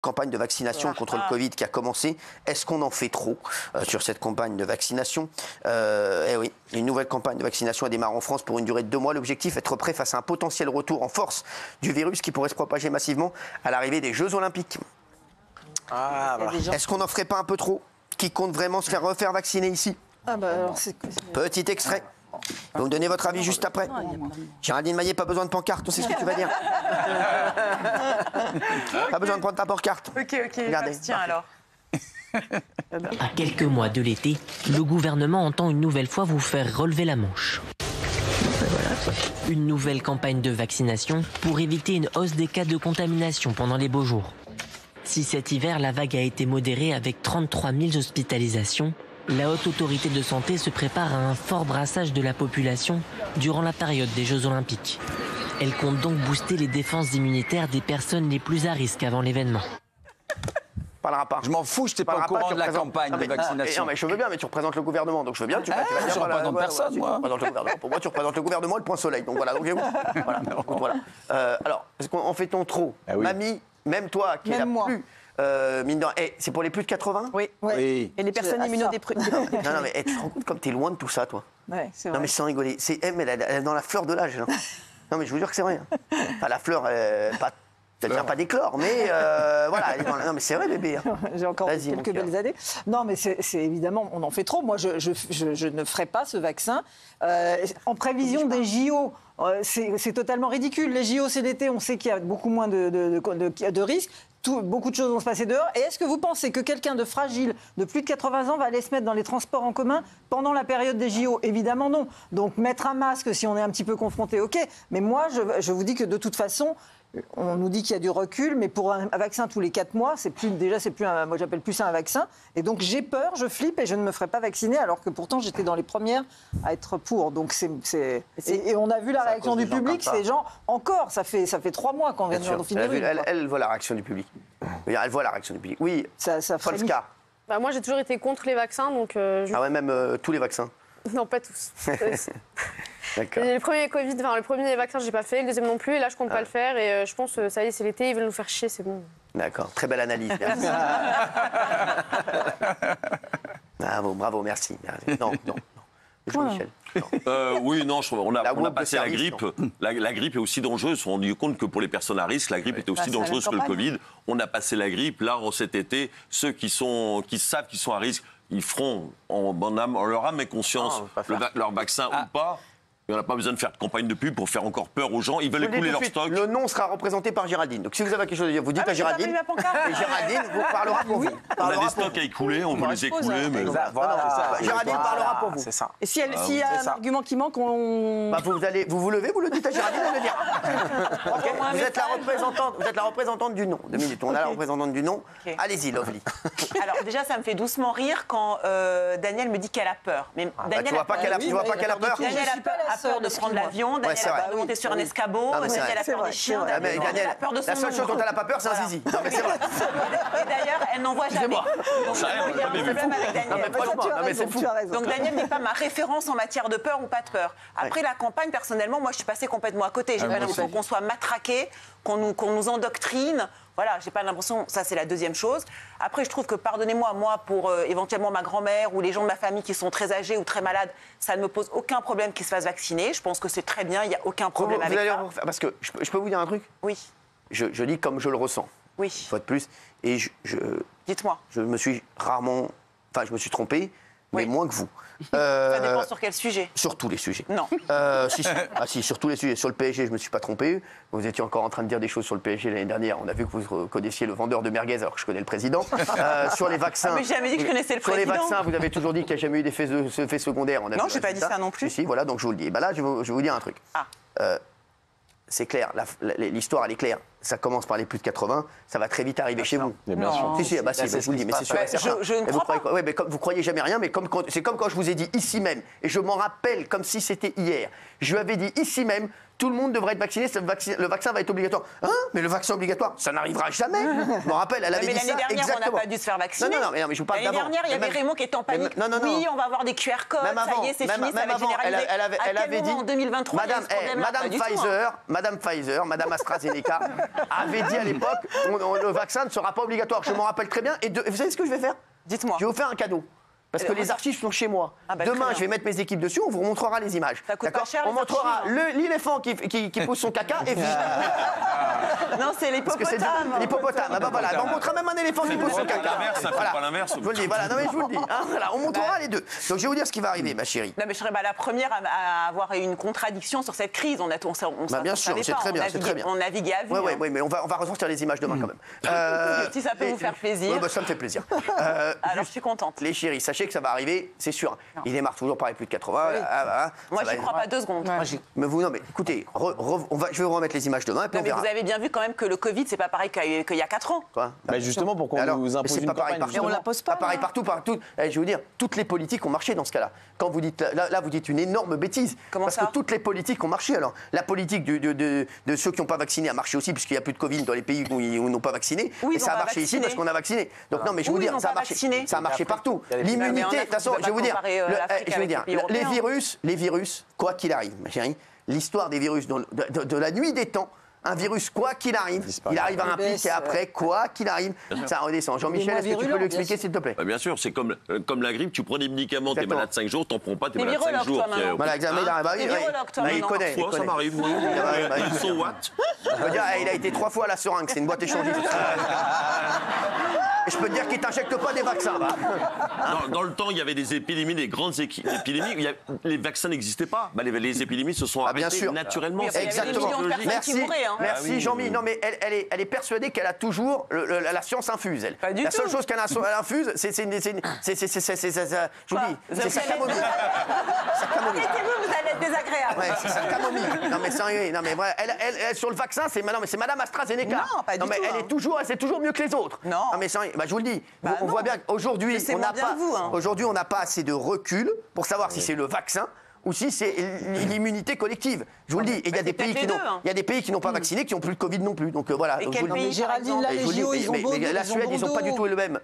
campagne de vaccination contre le Covid qui a commencé. Est-ce qu'on en fait trop sur cette campagne de vaccination? Eh oui, une nouvelle campagne de vaccination a démarré en France pour une durée de 2 mois. L'objectif, être prêt face à un potentiel retour en force du virus qui pourrait se propager massivement à l'arrivée des Jeux Olympiques. Est-ce qu'on n'en ferait pas un peu trop? Qui compte vraiment se faire refaire vacciner ici? Petit extrait. Vous me donnez votre avis juste après. Géraldine Maillet, pas besoin de pancarte, on sait ce que tu vas dire. Pas besoin de prendre ta pancarte. Ok, regardez. Tiens alors. À quelques mois de l'été, le gouvernement entend une nouvelle fois vous faire relever la manche. Une nouvelle campagne de vaccination pour éviter une hausse des cas de contamination pendant les beaux jours. Si cet hiver, la vague a été modérée avec 33 000 hospitalisations, la Haute Autorité de Santé se prépare à un fort brassage de la population durant la période des Jeux Olympiques. Elle compte donc booster les défenses immunitaires des personnes les plus à risque avant l'événement. Parlera pas. Je m'en fous, je n'étais pas au courant de la campagne de vaccination. Non, mais je veux bien, mais tu représentes le gouvernement, donc je veux bien. Tu vas je ne représente personne, moi. Pour moi, tu représentes le gouvernement et le point soleil. Donc voilà, voilà. Alors, est-ce qu'on fait-on trop? Mamie, même toi, qui est la plus... c'est pour les plus de 80? Oui. Et les personnes immunodéprimées. Non, mais tu te rends compte comme t'es loin de tout ça, toi? Ouais, c'est vrai. Non, mais sans rigoler. Elle est dans la fleur de l'âge. Non, mais je vous jure que c'est vrai. Enfin, la fleur, elle ne vient pas d'éclore, mais voilà. Non, mais c'est vrai, bébé. J'ai encore quelques belles années. Non, mais c'est évidemment, on en fait trop. Moi, je ne ferai pas ce vaccin. En prévision des JO, c'est totalement ridicule. Les JO, c'est l'été, on sait qu'il y a beaucoup moins de risques. Beaucoup de choses vont se passer dehors. Et est-ce que vous pensez que quelqu'un de fragile, de plus de 80 ans, va aller se mettre dans les transports en commun pendant la période des JO? Évidemment non. Donc mettre un masque si on est un petit peu confronté, ok. Mais moi, je vous dis que de toute façon, on nous dit qu'il y a du recul, mais pour un vaccin tous les 4 mois, moi j'appelle plus ça un vaccin. Et donc j'ai peur, je flippe et je ne me ferai pas vacciner, alors que pourtant j'étais dans les premières à être pour. Donc et on a vu la réaction du public, ces gens, encore, ça fait 3 mois qu'on vient de finir. Elle voit la réaction du public. Elle voit la réaction du public. Oui, ça Polska. Moi j'ai toujours été contre les vaccins, donc... Ah ouais, même tous les vaccins? Non, pas tous. D'accord. Le premier vaccin, j'ai pas fait, le deuxième non plus, et là je compte pas le faire, et je pense ça y est, c'est l'été, ils veulent nous faire chier, c'est bon. D'accord, très belle analyse. Merci. Bravo, merci. Non. Jean-Michel. Oui, non, on a passé la grippe. La grippe est aussi dangereuse. On s'est rendu compte que pour les personnes à risque, la grippe était aussi dangereuse que le Covid. On a passé la grippe. Là, cet été, ceux qui savent qu'ils sont à risque, ils feront en leur âme et conscience leur vaccin ou pas. On n'a pas besoin de faire de campagne de pub pour faire encore peur aux gens. Ils veulent écouler leur stock. Le nom sera représenté par Géraldine. Donc si vous avez quelque chose à dire, vous dites à Géraldine. Et Géraldine vous parlera pour vous. On a des stocks à écouler, on veut les écouler. Mais... Géraldine parlera pour vous. C'est ça. Et s'il y a un argument qui manque, on... Vous levez, vous le dites à Géraldine, elle le dira. Vous êtes la représentante du non. 2 minutes, on a la représentante du non. Allez-y, Lovely. Alors déjà, ça me fait doucement rire quand Daniel me dit qu'elle a peur. Mais tu vois pas qu'elle a peur? Daniel a peur de prendre l'avion, Daniel a peur de monter sur un escabeau, Daniel a peur des chiens, Daniel a peur de son La seule chose dont elle n'a pas peur, c'est un zizi. Non, mais c'est vrai. Et d'ailleurs, elle n'en voit jamais. Donc il y a un problème avec Daniel. Donc Daniel n'est pas ma référence en matière de peur ou pas de peur. Après la campagne, personnellement, moi je suis passée complètement à côté. J'ai pas l'impression qu'on soit matraqué, qu'on nous endoctrine. Voilà, j'ai pas l'impression, ça c'est la deuxième chose. Après, je trouve que, pardonnez-moi, moi, pour éventuellement ma grand-mère ou les gens de ma famille qui sont très âgés ou très malades, ça ne me pose aucun problème qu'ils se fassent vacciner. Je pense que c'est très bien, il n'y a aucun problème avec ça. Parce que je peux vous dire un truc? Oui. Je dis comme je le ressens. Oui. Une fois de plus. Et dites-moi. Je me suis trompé, mais moins que vous. Ça dépend sur quel sujet? Sur tous les sujets. Non. Si, sur tous les sujets. Sur le PSG, je ne me suis pas trompé. Vous étiez encore en train de dire des choses sur le PSG l'année dernière. On a vu que vous connaissiez le vendeur de merguez alors que je connais le président. Sur les vaccins... Mais j'ai jamais dit que je connaissais le président. Sur les vaccins, vous avez toujours dit qu'il n'y a jamais eu d'effets secondaires. Non, je n'ai pas dit ça non plus. Si, voilà, donc je vous le dis. Et là, je vais vous dire un truc. C'est clair, l'histoire elle est claire. Ça commence par les plus de 80, ça va très vite arriver chez vous. Bien sûr. Si, je vous le dis, mais c'est sûr. Je ne crois pas. Mais vous croyez jamais rien, mais c'est comme quand je vous ai dit ici même, et je m'en rappelle comme si c'était hier. Je lui avais dit ici même, tout le monde devrait être vacciné, le vaccin va être obligatoire. Hein? Mais le vaccin obligatoire, ça n'arrivera jamais. Je me rappelle, elle avait dit ça. Mais l'année dernière, on n'a pas dû se faire vacciner. Non, mais je vous parle d'avant. L'année dernière, il y avait Raymond qui était en panique. Oui, on va avoir des QR codes, ça y est, c'est fini, ça va être généralisé. Elle avait dit, en 2023, Madame Pfizer, Madame AstraZeneca avait dit à l'époque, le vaccin ne sera pas obligatoire. Je m'en rappelle très bien. Et vous savez ce que je vais faire? Dites-moi. Je vais vous faire un cadeau. Parce que les archives sont chez moi. Demain, je vais mettre mes équipes dessus, on vous montrera les images. Ça coûte pas cher, on montrera l'éléphant qui pousse son caca et puis... Non, c'est l'hippopotame. L'hippopotame. Voilà. On montrera même un éléphant qui pousse son caca. Ça fait pas l'inverse. Je vous le dis, voilà. Non, mais je vous le dis. Voilà, on montrera les deux. Donc je vais vous dire ce qui va arriver, ma chérie. Non, mais je serais la première à avoir une contradiction sur cette crise. Bien sûr, c'est très bien. On naviguait à vue. Oui, mais on va ressortir les images demain quand même. Si ça peut vous faire plaisir. Ça me fait plaisir. Alors je suis contente. Les chéris, sachez que ça va arriver. C'est sûr. Il démarre toujours par les plus de 80. Moi, j'y crois pas 2 secondes. Mais vous, non, mais écoutez, je vais vous remettre les images demain et puis on verra. Vous avez bien vu quand même que le Covid, c'est pas pareil qu'il y a 4 ans. Quoi? Justement, pour qu'on nous impose une campagne. Mais on la pose pas. Pas pareil partout. Je vais vous dire, toutes les politiques ont marché dans ce cas-là. Quand vous dites, là, vous dites une énorme bêtise. Comment ça? Parce que toutes les politiques ont marché. Alors, la politique de ceux qui n'ont pas vacciné a marché aussi, puisqu'il n'y a plus de Covid dans les pays où ils n'ont pas vacciné. Et ça a marché ici parce qu'on a vacciné. Donc, non, mais je vais vous dire, ça a marché partout. L'immunité, de toute façon, je vais vous dire. Les virus, quoi qu'il arrive, ma chérie, l'histoire des virus de la nuit des temps, un virus, quoi qu'il arrive, il arrive à un pic et après, quoi qu'il arrive, ça redescend. Jean-Michel, est-ce que tu peux lui expliquer, s'il te plaît? Bien sûr, c'est comme la grippe, tu prends des médicaments, t'es malade 5 jours, t'en prends pas, t'es malade 5 jours. Il connaît. Ça m'arrive, moi. Ils sont what? Je veux dire, il a été 3 fois à la seringue, c'est une boîte échangiste. Et je peux te dire qu'ils ne t'injectent pas des vaccins. Dans le temps, il y avait des épidémies, des grandes épidémies. Les vaccins n'existaient pas. Les épidémies se sont arrêtées naturellement. Exactement. Merci Jean-Mi. Non, mais elle est persuadée qu'elle a toujours la science infuse. La seule chose qu'elle infuse, c'est sa camomille. Arrêtez-vous, vous allez être désagréable. Ouais, c'est sa camomille. Non, mais sérieux. Non, mais elle, sur le vaccin, c'est Madame AstraZeneca. Non, pas du tout. Elle est toujours mieux que les autres. Non. Mais sérieux. Je vous le dis, on voit bien qu'aujourd'hui, on n'a pas assez de recul pour savoir si c'est le vaccin ou si c'est l'immunité collective. Je vous le dis. Et il y a des pays qui n'ont pas vacciné, qui n'ont plus de Covid non plus. Donc voilà. Mais Géraldine, là, les JO, ils ont beau. La Suède, ils n'ont pas du tout la même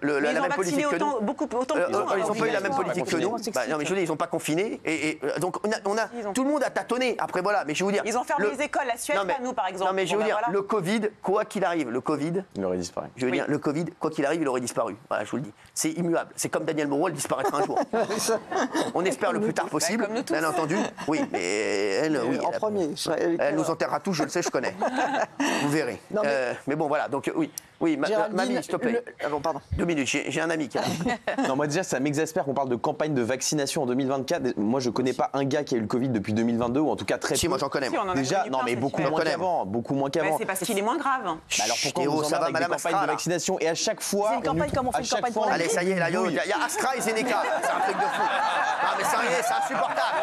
politique que nous. Ils n'ont pas eu la même politique que nous. Non, mais je veux dire, ils n'ont pas confiné. Et donc tout le monde a tâtonné. Après voilà. Mais je vais vous dire. Ils ont fermé les écoles. La Suède, pas nous, par exemple. Non, mais je veux dire, le Covid, quoi qu'il arrive, il aurait disparu. Je veux dire, le Covid, quoi qu'il arrive, il aurait disparu. Voilà, je vous le dis. C'est immuable. C'est comme Daniel Moreau, elle disparaîtra un jour. On espère le plus tard possible, bien entendu. Oui, mais elle, oui. En premier. Elle nous enterrera tous, je le sais, je connais. Vous verrez. Mais bon, voilà. Donc, oui, mamie, s'il te plaît. Pardon. 2 minutes, j'ai un ami qui a. Non, moi déjà, ça m'exaspère qu'on parle de campagne de vaccination en 2024. Moi, je connais pas un gars qui a eu le Covid depuis 2022, ou en tout cas très peu. Si, moi j'en connais. Déjà, non, mais beaucoup moins qu'avant. C'est parce qu'il est moins grave. Alors pourquoi on nous emmerde avec des campagnes de vaccination et à chaque fois. C'est une campagne comme on fait une campagne pour la Allez, ça y est, là, il y a AstraZeneca. C'est un truc de fou. Non, mais sérieux, c'est insupportable.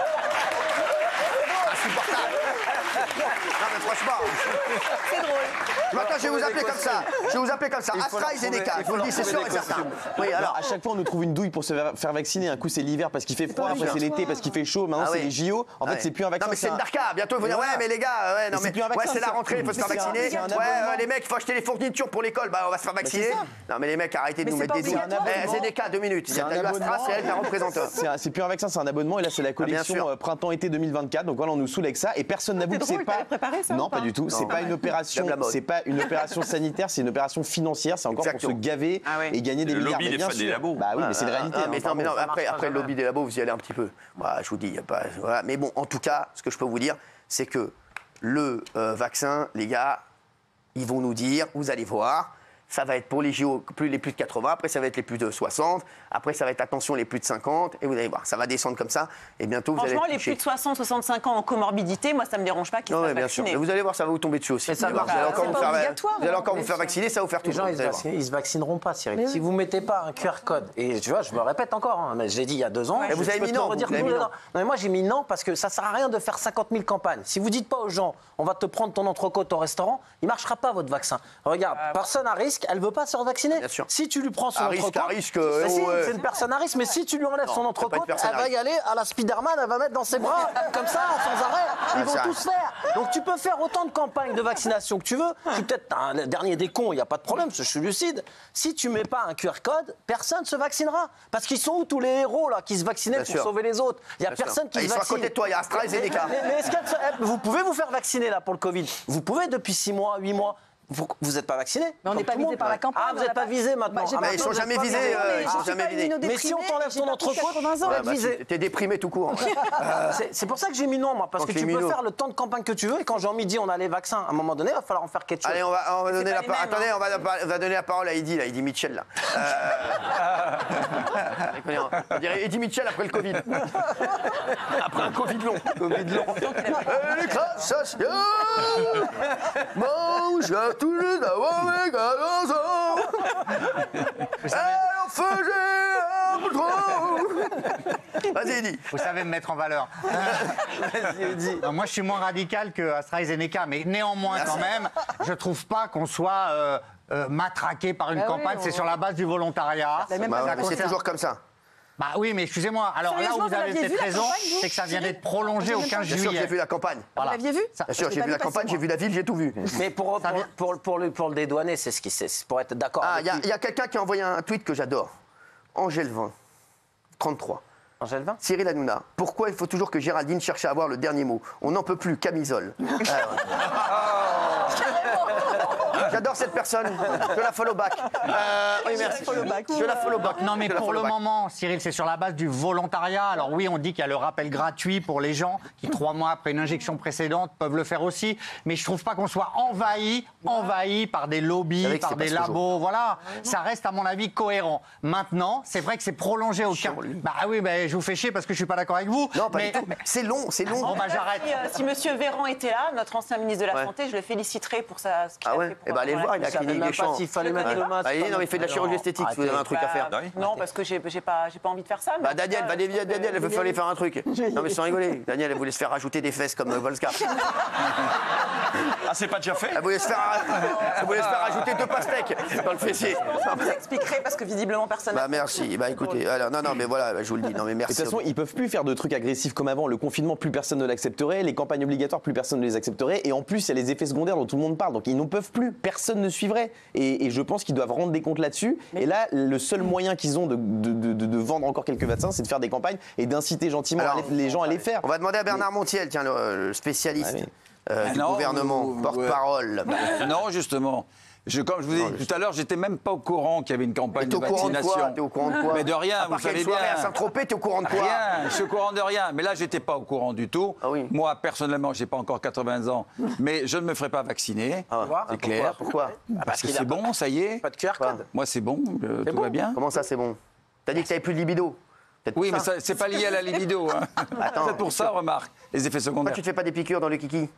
Non mais franchement. C'est drôle. Maintenant, je vais vous appeler comme ça. AstraZeneca, je vous le dis, c'est sûr et certain. Oui, alors à chaque fois, on nous trouve une douille pour se faire vacciner. Un coup, c'est l'hiver parce qu'il fait froid, après c'est l'été parce qu'il fait chaud. Maintenant, c'est les JO. En fait, c'est plus un vaccin. Non, mais c'est le Darka. Bientôt, vous dire, ouais, mais les gars, c'est la rentrée, il faut se faire vacciner. Ouais, les mecs, il faut acheter les fournitures pour l'école. Bah, on va se faire vacciner. Non, mais les mecs, arrêtez de nous mettre des douilles. Zeneca, 2 minutes. Il y a Astra, c'est elle la représentant. C'est plus un vaccin, c'est un abonnement. Et là, c'est la collection printemps-été 2024. Donc voilà, on nous saoule avec ça. Et personne n'avoue que c'est pas. Non, pas du tout. C'est pas une opération. C'est pas une opération sanitaire, c'est une opération financière. C'est encore pour se gaver et gagner des milliards. Le lobby des labos. Bah oui, mais c'est la réalité. Mais non, après le lobby des labos, vous y allez un petit peu. Voilà, je vous dis, il y a pas. Voilà. Mais bon, en tout cas, ce que je peux vous dire, c'est que le vaccin, les gars, ils vont nous dire, vous allez voir. Ça va être pour les JO les plus de 80, après ça va être les plus de 60, après ça va être attention les plus de 50, et vous allez voir, ça va descendre comme ça, et bientôt vous allez être Franchement, les plus de 60, 65 ans en comorbidité, moi ça me dérange pas qu'ils soient vaccinés. Mais vous allez voir, ça va vous tomber dessus aussi. Mais ça vous allez encore vous faire vacciner, ça va vous faire tout. Les gens, ils se vaccineront pas, Cyril. Si vous mettez pas un QR code, et tu vois, je me répète encore, mais je l'ai dit il y a 2 ans. Et vous avez mis non. Non, mais moi j'ai mis non parce que ça sert à rien de faire 50 000 campagnes. Si vous dites pas aux gens, on va te prendre ton entrecôte au restaurant, il marchera pas votre vaccin. Regarde, personne à risque, elle veut pas se revacciner. Si tu lui prends son entrecôte, c'est une personne à risque, mais si tu lui enlèves son entrecôte, elle va y aller à la Spider-Man, elle va mettre dans ses bras, comme ça, sans arrêt. Ils vont tous faire. Donc tu peux faire autant de campagnes de vaccination que tu veux. Je suis peut-être un dernier des cons, il n'y a pas de problème, je suis lucide. Si tu mets pas un QR code, personne ne se vaccinera. Parce qu'ils sont où tous les héros là, qui se vaccinaient pour sauver les autres? Il n'y a personne qui se vaccine. Ils sont à côté de toi, il y a AstraZeneca. Mais vous pouvez vous faire vacciner là pour le Covid. Vous pouvez depuis 6 mois, 8 mois. Vous n'êtes pas vacciné. Mais on n'est pas visé par la campagne. Ah, vous n'êtes pas visé maintenant. Ils ne sont jamais visés. Mais si on t'enlève ton entrecôte, tu vas être visé. T'es déprimé tout court. C'est pour ça que j'ai mis non, moi. Parce que tu peux faire le temps de campagne que tu veux. Et quand Jean-Mi dit on a les vaccins, à un moment donné, il va falloir en faire quelque chose. Allez, on va donner la parole. Attendez, on va donner la parole à Eddie Mitchell, là. On dirait Eddie Mitchell après le Covid. Après un Covid long. Les classes sociales mangent à tous les d'avoir mes garçons. Elle en faisait un peu trop. Vas-y, Eddie. Vous savez me mettre en valeur. Vas-y, Eddie. Moi, je suis moins radical que AstraZeneca, mais néanmoins, quand même, je trouve pas qu'on soit matraqué par une campagne. C'est sur la base du volontariat. C'est toujours comme ça. Bah oui, mais excusez-moi. Alors là où vous avez peut-être raison, c'est que ça vient d'être prolongé au 15 juillet. Bien sûr, j'ai vu la campagne. Vous l'aviez vu? Bien sûr, j'ai vu la campagne, j'ai vu la ville, j'ai tout vu. Mais pour le dédouaner, c'est ce qui c'est pour être d'accord. Ah, il y a quelqu'un qui a envoyé un tweet que j'adore. Angèle 20, 33. Angèle 20. Cyril Hanouna. Pourquoi il faut toujours que Géraldine cherche à avoir le dernier mot? On n'en peut plus, camisole. J'adore cette personne. Je la follow back. Oui, merci. Je la follow back. Non, mais pour le moment, Cyril, c'est sur la base du volontariat. Alors oui, on dit qu'il y a le rappel gratuit pour les gens qui, 3 mois après une injection précédente, peuvent le faire aussi. Mais je trouve pas qu'on soit envahi par des lobbies, par des labos. Voilà. Ça reste, à mon avis, cohérent. Maintenant, c'est vrai que c'est prolongé au 15. Bah oui, je vous fais chier parce que je suis pas d'accord avec vous. Non, pas du tout. C'est long. Bon, bah j'arrête. Si monsieur Véran était là, notre ancien ministre de la Santé, je le féliciterais pour ce qu'il a fait pour allez voir, il a clinique des champs. Il fallait mettre le masque. Non, mais il fait de la chirurgie esthétique, si vous avez un truc à faire. Non, parce que j'ai pas envie de faire ça. Daniel, elle veut aller faire un truc. Non, mais sans rigoler. Daniel, elle voulait se faire rajouter des fesses comme Volska. Ah, c'est pas déjà fait? Elle voulait se faire rajouter 2 pastèques dans le fessier. Vous expliquerez parce que visiblement personne. Merci. Écoutez, alors, non, mais voilà, je vous le dis. Non, mais merci. De toute façon, ils peuvent plus faire de trucs agressifs comme avant. Le confinement, plus personne ne l'accepterait. Les campagnes obligatoires, plus personne ne les accepterait. Et en plus, il y a les effets secondaires dont tout le monde parle. Donc ils n'en peuvent plus. Personne ne suivrait. Et je pense qu'ils doivent rendre des comptes là-dessus. Et là, le seul moyen qu'ils ont de vendre encore quelques vaccins, c'est de faire des campagnes et d'inciter gentiment les gens à les faire. On va demander à Bernard Montiel, tiens, le spécialiste du gouvernement, porte-parole. Non, justement. Comme je vous ai dit tout à l'heure, j'étais même pas au courant qu'il y avait une campagne de vaccination. T'es au courant de quoi? Mais de rien, vous savez bien. À Saint-Tropez, t'es au courant de quoi? Rien, je suis au courant de rien. Mais là, j'étais pas au courant du tout. Ah oui. Moi, personnellement, j'ai pas encore 80 ans, mais je ne me ferai pas vacciner. C'est clair. Pourquoi? Parce que c'est bon, ça y est. Pas de QR code. Moi, c'est bon, tout va bien. Comment ça, c'est bon? T'as dit que t'avais plus de libido. Oui, mais c'est pas lié à la libido. C'est pour ça, remarque, les effets secondaires. Pourquoi tu te fais pas des piqûres dans le kiki?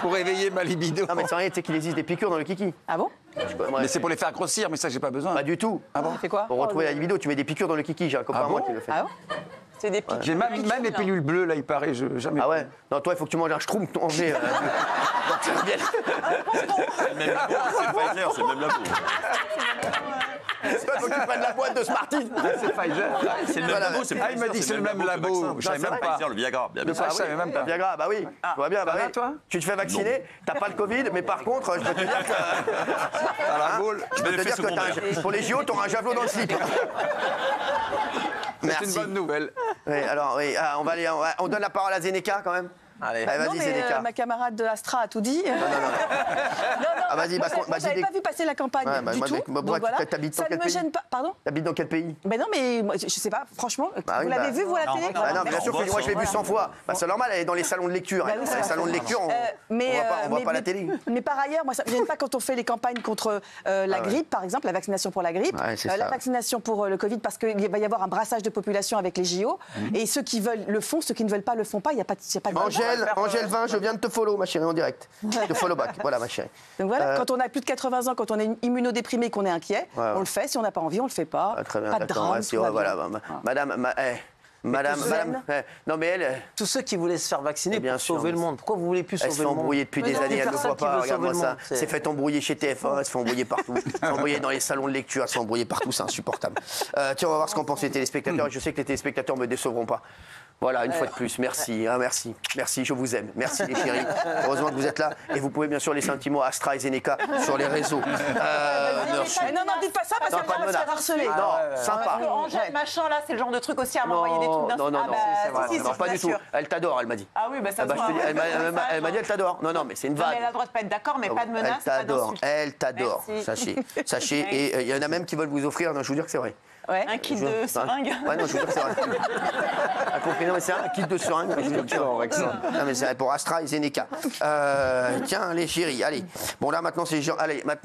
Pour éveiller ma libido. Non, mais c'est rien, tu sais qu'il existe des piqûres dans le kiki. Ah bon? Mais c'est pour les faire grossir, mais ça, j'ai pas besoin. Pas du tout. Ah bon? C'est quoi? Pour retrouver la libido, tu mets des piqûres dans le kiki. J'ai un copain à moi qui le fait. Ah bon? C'est des piqûres. J'ai même les pilules bleues, là, il paraît. Jamais. Ah ouais? Non, toi, il faut que tu manges un schtroumpf Angers. C'est le même labo, c'est Pfizer, c'est le même labo. Il faut que tu prennes la boîte de Smarties. C'est Pfizer. C'est le même labo, c'est il m'a dit que c'est le même labo. Je savais même pas. Pfizer, le Viagra. Je savais même pas. Le Viagra, bah oui. Tu vois bien, bah oui. Toi? Tu te fais vacciner, t'as pas le Covid, mais par contre, je peux te dire que. À la boule. Je peux te dire que pour les JO, t'auras un javelot dans le slip. C'est une bonne nouvelle. Oui, alors, on donne la parole à Zeneca quand même. Allez, vas-y, Zeneca. Ma camarade de Astra a tout dit. Non. Ah, vas-y, j'avais pas vu passer la campagne du tout. Donc voilà, ça ne me gêne pas. Pardon? T'habites dans quel pays? Ben non, mais je sais pas, franchement. Vous l'avez vu, vous, à la télé? Non, bien sûr que moi, je l'ai vu 100 fois. C'est normal, elle est dans les salons de lecture. Dans les salons de lecture, on voit pas la télé. Mais par ailleurs, moi, ça ne me gêne pas quand on fait les campagnes contre la grippe, par exemple, la vaccination pour la grippe, la vaccination pour le Covid, parce qu'il va y avoir un brassage de population avec les JO. Et ceux qui veulent le font, ceux qui ne veulent pas le font pas. Il n'y a pas de Angèle 20, je viens de te follow, ma chérie, en direct. Je te follow back. Voilà, ma chérie. Donc voilà, quand on a plus de 80 ans, quand on est immunodéprimé, qu'on est inquiet, on le fait. Si on n'a pas envie, on le fait pas. Très bien, pas de drame. Voilà, Madame, non mais elle. Tous ceux qui voulaient se faire vacciner pour sauver le monde. Pourquoi vous voulez plus sauver le monde? Elle se fait embrouiller depuis des années, elle ne voit pas. Regarde-moi ça. Elle s'est fait embrouiller chez TF1, elle se fait embrouiller partout. Elle se fait embrouiller dans les salons de lecture, elle se fait embrouiller partout, c'est insupportable. Tiens, on va voir ce qu'en pensent les téléspectateurs. Je sais que les téléspectateurs ne me décevront pas. Voilà, une fois de plus, merci, merci. Merci, je vous aime. Merci les chéris. Heureusement que vous êtes là. Et vous pouvez bien sûr laisser un petit mot à AstraZeneca sur les réseaux. Non, dites pas ça parce qu'elle va se faire harceler. Non, sympa. Angèle, machin, là, c'est le genre de truc aussi à m'envoyer des trucs d'un. Non, pas du tout. Elle t'adore, elle m'a dit. Ah oui, ça se voit. Elle m'a dit, elle t'adore. Non, mais c'est une vanne. Elle a le droit de pas être d'accord, mais pas de menace. Elle t'adore. Sachez. Et il y en a même qui veulent vous offrir, je vous dis que c'est vrai. Ouais. Un kit de seringues. Ouais, non, je veux dire que c'est vrai. Non, mais c'est un kit de seringues. Non, mais c'est pour AstraZeneca. Tiens, les chéris, allez. Bon, là, maintenant, c'est... Allez, maintenant.